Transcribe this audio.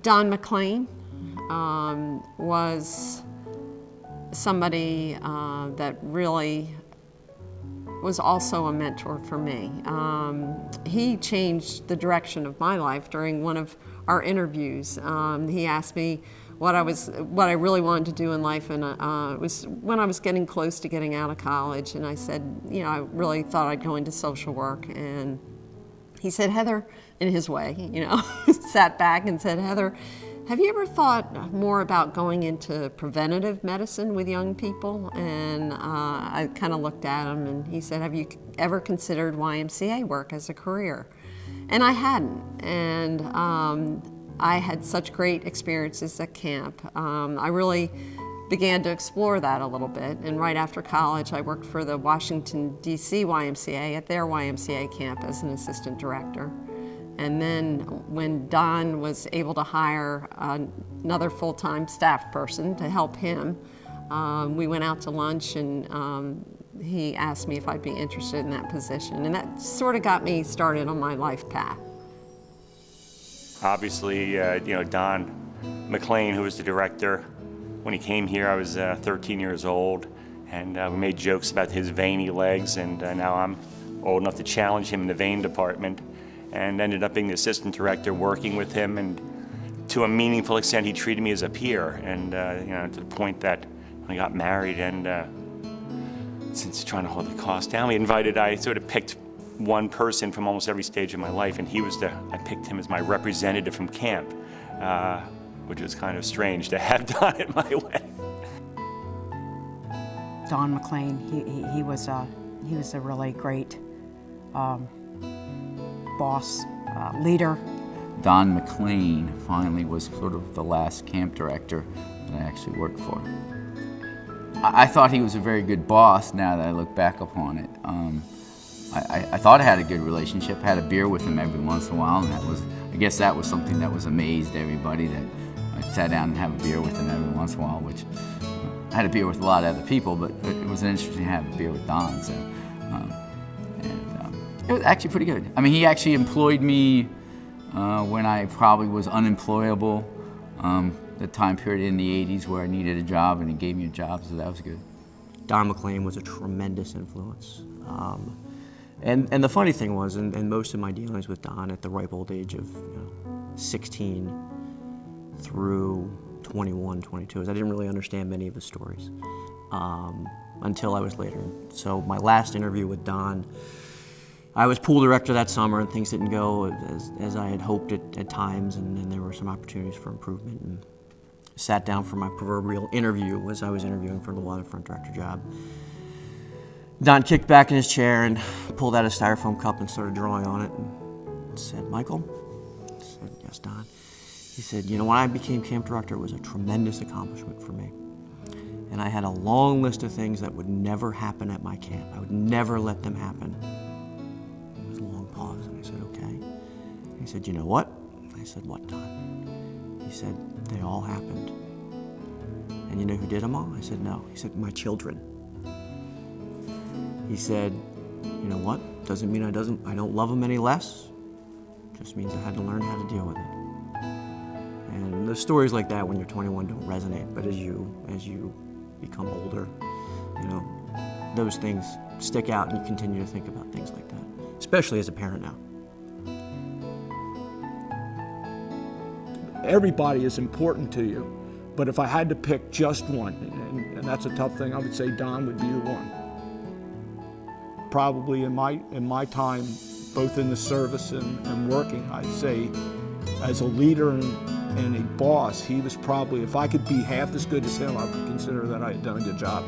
Don Mclain was somebody that really was also a mentor for me. He changed the direction of my life during one of our interviews. He asked me what I really wanted to do in life, and it was when I was getting close to getting out of college, and I said, you know, I really thought I'd go into social work. And he said, Heather, in his way, you know, sat back and said, Heather, have you ever thought more about going into preventative medicine with young people? And I kind of looked at him, and he said, have you ever considered YMCA work as a career? And I hadn't. And I had such great experiences at camp. I really began to explore that a little bit. And right after college, I worked for the Washington, D.C. YMCA at their YMCA camp as an assistant director. And then when Don was able to hire another full-time staff person to help him, we went out to lunch, and he asked me if I'd be interested in that position. And that sort of got me started on my life path. Obviously, you know, Don Mclain, who was the director, when he came here, I was 13 years old, and we made jokes about his veiny legs, and now I'm old enough to challenge him in the vein department, and ended up being the assistant director, working with him, and to a meaningful extent, he treated me as a peer, and you know, to the point that when I got married, and since trying to hold the cost down, I sort of picked one person from almost every stage of my life, and I picked him as my representative from camp, which was kind of strange to have done it my way. Don Mclain, he was a really great boss, leader. Don Mclain finally was sort of the last camp director that I actually worked for. I thought he was a very good boss now that I look back upon it. I thought I had a good relationship, had a beer with him every once in a while, and I guess that was something that was amazed everybody, that I sat down and have a beer with him every once in a while, which I had a beer with a lot of other people, but it was interesting to have a beer with Don, so. It was actually pretty good. I mean, he actually employed me when I probably was unemployable, the time period in the 80s where I needed a job, and he gave me a job, so that was good. Don Mclain was a tremendous influence. And the funny thing was, in most of my dealings with Don at the ripe old age of 16 through 21, 22, is I didn't really understand many of his stories until I was later. So my last interview with Don, I was pool director that summer, and things didn't go as I had hoped at times, and then there were some opportunities for improvement. And sat down for my proverbial interview as I was interviewing for the waterfront director job. Don kicked back in his chair and pulled out a styrofoam cup and started drawing on it and said, Michael? I said, yes, Don. He said, you know, when I became camp director, it was a tremendous accomplishment for me. And I had a long list of things that would never happen at my camp. I would never let them happen. There was a long pause, and I said, okay. He said, you know what? I said, what, Don? He said, they all happened. And you know who did them all? I said, no. He said, my children. He said, you know what? Doesn't mean I don't love them any less. Just means I had to learn how to deal with it. And the stories like that when you're 21 don't resonate, but as you become older, you know, those things stick out, and you continue to think about things like that, especially as a parent now. Everybody is important to you, but if I had to pick just one, and that's a tough thing, I would say Don would be the one. Probably in my time, both in the service and working, I'd say as a leader and a boss, he was probably, if I could be half as good as him, I would consider that I had done a good job.